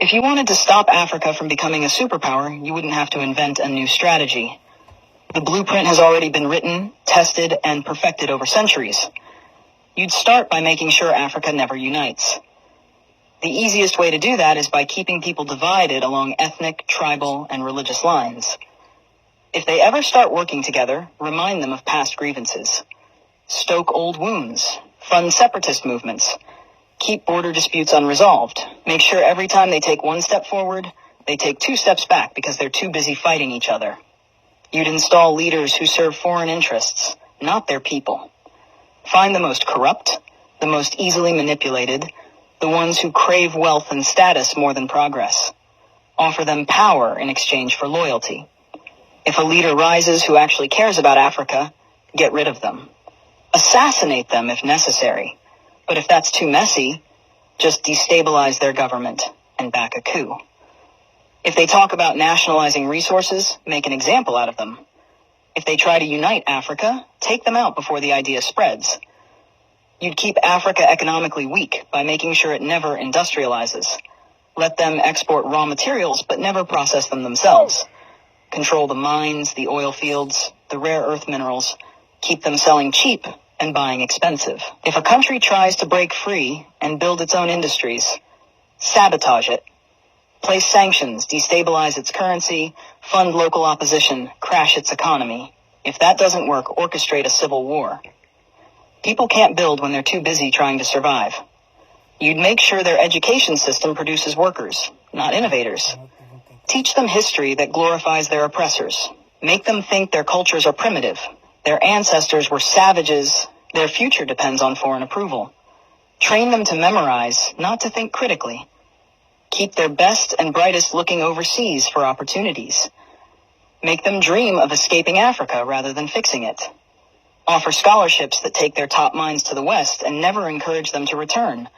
If you wanted to stop Africa from becoming a superpower, you wouldn't have to invent a new strategy. The blueprint has already been written, tested, and perfected over centuries. You'd start by making sure Africa never unites. The easiest way to do that is by keeping people divided along ethnic, tribal, and religious lines. If they ever start working together, remind them of past grievances. Stoke old wounds. Fund separatist movements. Keep border disputes unresolved. Make sure every time they take one step forward, they take 2 steps back because they're too busy fighting each other. You'd install leaders who serve foreign interests, not their people. Find the most corrupt, the most easily manipulated, the ones who crave wealth and status more than progress. Offer them power in exchange for loyalty. If a leader rises who actually cares about Africa, get rid of them. Assassinate them if necessary. But if that's too messy, just destabilize their government and back a coup. If they talk about nationalizing resources, make an example out of them. If they try to unite Africa, take them out before the idea spreads. You'd keep Africa economically weak by making sure it never industrializes. Let them export raw materials, but never process them themselves. Control the mines, the oil fields, the rare earth minerals. Keep them selling cheap and buying expensive. If a country tries to break free and build its own industries, sabotage it. Place sanctions, destabilize its currency, fund local opposition, crash its economy. If that doesn't work, orchestrate a civil war. People can't build when they're too busy trying to survive. You'd make sure their education system produces workers, not innovators. Teach them history that glorifies their oppressors. Make them think their cultures are primitive. Their ancestors were savages. Their future depends on foreign approval. Train them to memorize, not to think critically. Keep their best and brightest looking overseas for opportunities. Make them dream of escaping Africa rather than fixing it. Offer scholarships that take their top minds to the West and never encourage them to return.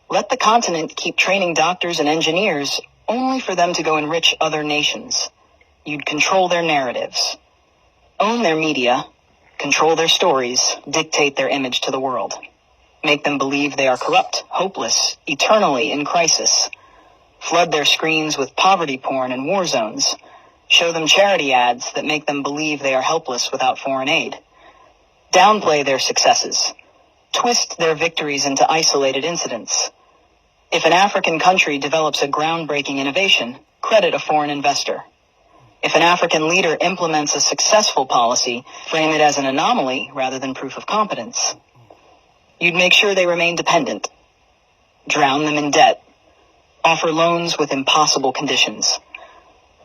Let the continent keep training doctors and engineers only for them to go enrich other nations. You'd control their narratives. Own their media, control their stories, dictate their image to the world. Make them believe they are corrupt, hopeless, eternally in crisis. Flood their screens with poverty porn and war zones. Show them charity ads that make them believe they are helpless without foreign aid. Downplay their successes. Twist their victories into isolated incidents. If an African country develops a groundbreaking innovation, credit a foreign investor. If an African leader implements a successful policy, frame it as an anomaly rather than proof of competence. You'd make sure they remain dependent. Drown them in debt. Offer loans with impossible conditions.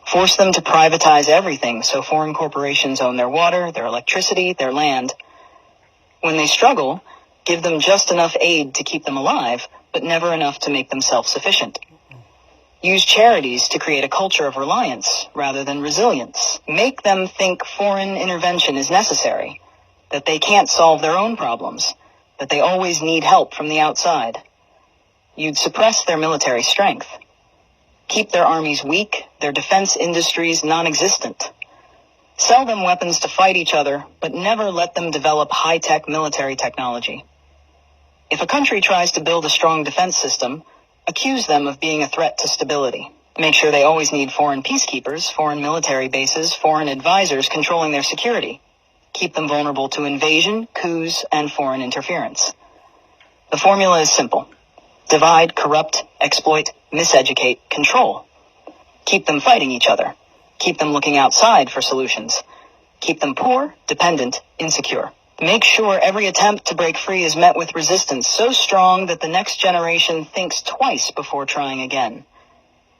Force them to privatize everything so foreign corporations own their water, their electricity, their land. When they struggle, give them just enough aid to keep them alive, but never enough to make them self-sufficient. Use charities to create a culture of reliance rather than resilience. Make them think foreign intervention is necessary, that they can't solve their own problems, that they always need help from the outside. You'd suppress their military strength. Keep their armies weak, their defense industries non-existent. Sell them weapons to fight each other, but never let them develop high-tech military technology. If a country tries to build a strong defense system, accuse them of being a threat to stability. Make sure they always need foreign peacekeepers, foreign military bases, foreign advisors controlling their security. Keep them vulnerable to invasion, coups, and foreign interference. The formula is simple. Divide, corrupt, exploit, miseducate, control. Keep them fighting each other. Keep them looking outside for solutions. Keep them poor, dependent, insecure. Make sure every attempt to break free is met with resistance so strong that the next generation thinks twice before trying again.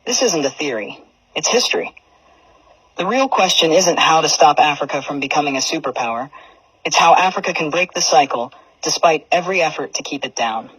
This isn't a theory. It's history. The real question isn't how to stop Africa from becoming a superpower. It's how Africa can break the cycle despite every effort to keep it down.